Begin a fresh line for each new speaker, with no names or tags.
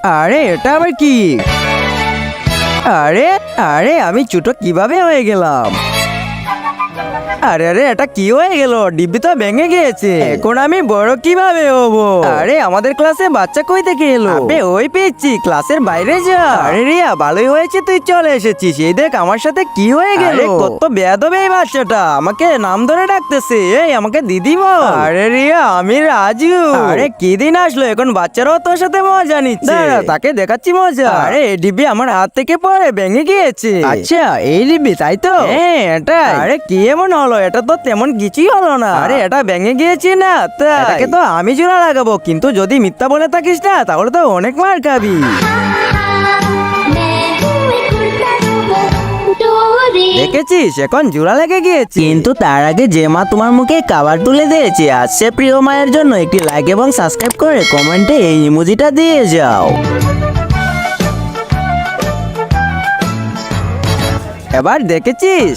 আরে এটা আবার কি? আরে আরে আমি ছোট কিভাবে হয়ে গেলাম? আরে আরে এটা কি হয়ে গেল? ডিব্বি তো ভেঙে গিয়েছে। এখন আমি বড় কিভাবে হবো? আরে আমাদের ক্লাসে বাচ্চা কই থেকে এলো? আবে ওই পেয়েছি, ক্লাসের বাইরে যা। আরে রিয়া ভালোই হয়েছে তুই চলে এসেছিস। এই দেখ আমার সাথে কি হয়ে গেল। কত বেয়াদব এই বাচ্চাটা, আমাকে নাম ধরে ডাকতেছে। এই আমাকে দিদি বল। আরে রিয়া আমি রাজু। আরে কি দিন আসলো, এখন বাচ্চারাও তোর সাথে মজা নিচ্ছে। দাঁড়া, তাকে দেখাচ্ছি মজা। আরে এই ডিব্বি আমার হাত থেকে পড়ে ভেঙে গিয়েছে। আচ্ছা এই ডিব্বি তাই তো? হ্যাঁ এটা। আরে কি এমন হলো? এটা তো তেমন কিছুই হলো না। আরে এটা ভেঙে গিয়েছে না, এটাকে তো আমি জোড়া লাগাবো, কিন্তু যদি মিথ্যা বলে থাকিস না তাহলে তো অনেক মার খাবি। দেখেছিস এখন জোড়া লেগে গিয়েছে। কিন্তু তার আগে যে মা তোমার মুখে খাবার তুলে দিয়েছে, আজ সে প্রিয় মায়ের জন্য একটি লাইক এবং সাবস্ক্রাইব করে কমেন্টে এই ইমোজিটা দিয়ে যাও। এবার দেখেছিস